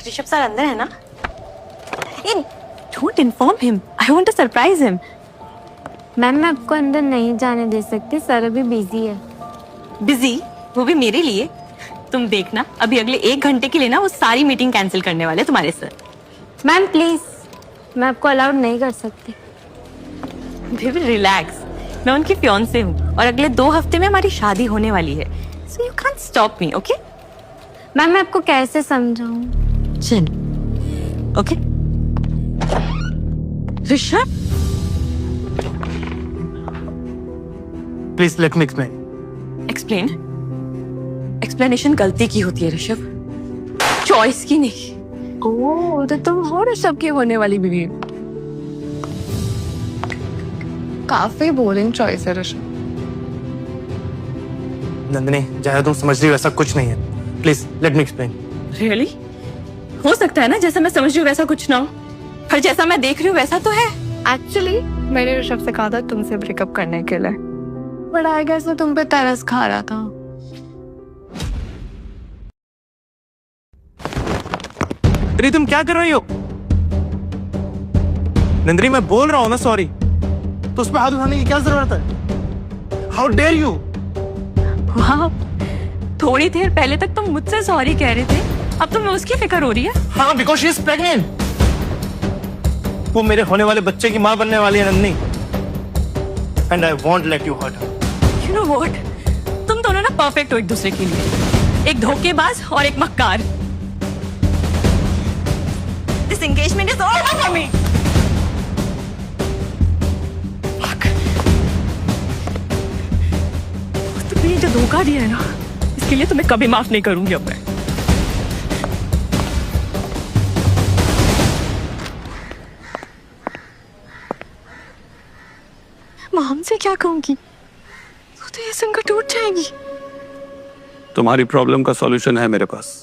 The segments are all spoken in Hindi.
ऋषभ सर अंदर है ना? Don't inform him, I want to surprise him. Ma'am मैं आपको अंदर नहीं जाने दे सकती, सर अभी बिजी है। बिजी? वो भी मेरे लिए? तुम देखना, अभी अगले 1 घंटे के लिए ना वो सारी मीटिंग कैंसिल करने वाले तुम्हारे सर। मैम प्लीज, मैं आपको अलाउड नहीं कर सकती। बेबी रिलैक्स, मैं उनकी फियांसे हूँ और अगले 2 हफ्ते में हमारी शादी होने वाली है, so you can't stop me, okay? Ma'am मैं आपको कैसे समझाऊं? चल, okay? Rishabh, please let me explain. Explain? Explanation गलती की होती है ऋषभ, चॉइस की नहीं। ओह, तो तुम हो ऋषभ की होने वाली बीवी। काफी बोरिंग चॉइस है ऋषभ। नंदिनी, जैसा तुम समझ रही हो वैसा कुछ नहीं है। Please let me explain. Really? हो सकता है ना जैसा मैं समझ रही हूँ वैसा कुछ ना हो, पर जैसा मैं देख रही हूँ वैसा तो है। एक्चुअली मैंने ऋषभ से कहा था तुमसे ब्रेकअप करने के लिए, बट आई गेस वो तुम पे तरस खा रहा था। अरे तुम क्या कर रही हो? नंदिनी मैं बोल रहा हूँ ना सॉरी, तो उस पर हाथ उठाने की क्या जरूरत है? How dare you! वाह, थोड़ी देर पहले तक तुम मुझसे सॉरी कह रहे थे, अब तुम्हें उसकी फिक्र हो रही है? हाँ, बिकॉज शी इज प्रेग्नेंट। वो मेरे होने वाले बच्चे की माँ बनने वाली है Nandini, and I won't let you hurt her. You know what, तुम दोनों ना परफेक्ट हो एक दूसरे के लिए, एक धोखेबाज और एक मक्कार। This engagement is over for मी। तुमने जो धोखा दिया है ना, इसके लिए तुम्हें कभी माफ नहीं करूंगी अब मैं। मॉम से क्या कहूंगी? वो तो ये सुनकर टूट जाएगी। तुम्हारी प्रॉब्लम का सॉल्यूशन है मेरे पास।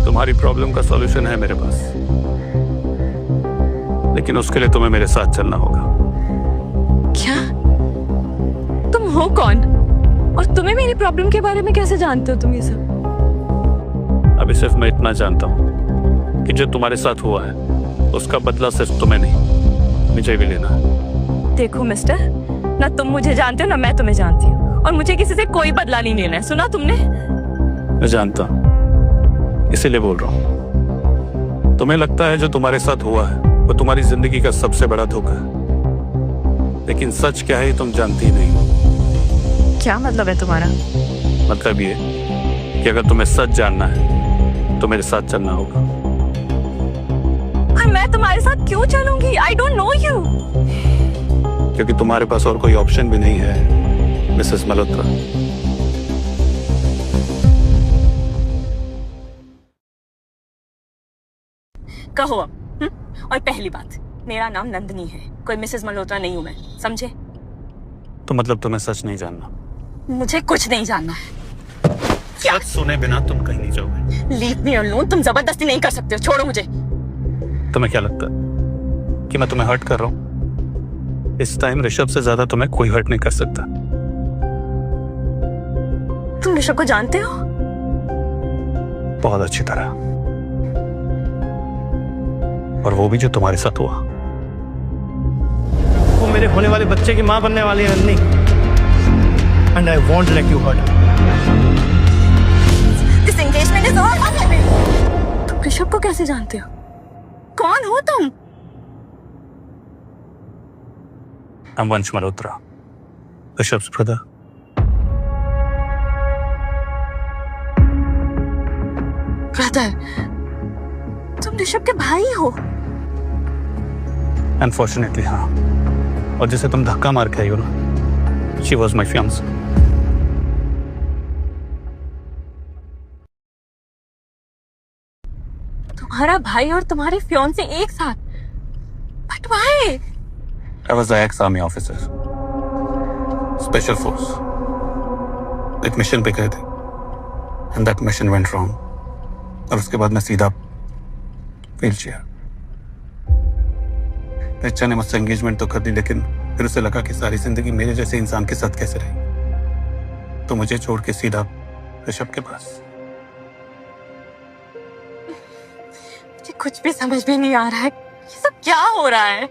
तुम्हारी प्रॉब्लम का सॉल्यूशन है मेरे पास, लेकिन उसके लिए तुम्हें मेरे साथ चलना होगा। क्या? तुम हो कौन? और तुम्हें मेरी प्रॉब्लम के बारे में कैसे जानते हो तुम ये सब? अभी सिर्फ मैं इतना जानता हूँ कि जो तुम्हारे साथ हुआ है उसका बदला सिर्फ तुम्हें नहीं, मुझे भी लेना है। देखो मिस्टर, ना तुम मुझे जानते हो ना मैं तुम्हें जानती हूँ, और मुझे किसी से कोई बदला नहीं लेना है, सुना तुमने? मैं जानता हूँ, इसीलिए बोल रहा हूँ। तुम्हें लगता है जो तुम्हारे साथ हुआ है वो तुम्हारी जिंदगी का सबसे बड़ा धोखा है, लेकिन सच क्या है तुम जानती नहीं हो। क्या मतलब है तुम्हारा? मतलब ये कि अगर तुम्हें सच जानना है तो मेरे साथ चलना होगा। और मैं तुम्हारे साथ क्यों चलूंगी? I don't know you. क्योंकि तुम्हारे पास और कोई ऑप्शन भी नहीं है मिसेस मल्होत्रा। कहो अब। और पहली बात, मेरा नाम नंदिनी है, कोई मिसेस मल्होत्रा नहीं हूं मैं, समझे? तो मतलब तुम्हें सच नहीं जानना? मुझे कुछ नहीं जानना है। क्या? सच सुने बिना तुम कहीं नहीं जाओगे। लीव मी अलोन, तुम जबरदस्ती नहीं कर सकते हो, छोड़ो मुझे। तुम्हें क्या लगता है कि मैं तुम्हें हर्ट कर रहा हूं? इस टाइम ऋषभ से ज्यादा तुम्हें कोई हर्ट नहीं कर सकता। तुम ऋषभ को जानते हो? बहुत अच्छी तरह, और वो भी जो तुम्हारे साथ हुआ। वो मेरे होने वाले बच्चे की माँ बनने वाली है Nandini, and I won't let you hurt her. This engagement is over for me. तुम ऋषभ को कैसे जानते हो? कौन हो तुम? I'm वंश मल्होत्रा, ऋषभ's brother. ब्रदर? तुम ऋषभ के भाई हो? Unfortunately, हाँ। और जिसे तुम धक्का मार के आई हो ना, she was my fiancée. तुम्हारा भाई और तुम्हारी फियांसे एक साथ? But why? I was an ex-army officer, special force. एक मिशन पे गए थे, and that mission went wrong. और उसके बाद मैं सीधा व्हील चेयर। रिचा ने मुझसे एंगेजमेंट तो कर दी, लेकिन फिर उसे लगा कि सारी जिंदगी मेरे जैसे इंसान के साथ कैसे रही। तो मुझे छोड़ के सीधा ऋषभ के पास। मुझे कुछ भी समझ में नहीं आ रहा है, ये सब क्या हो रहा है।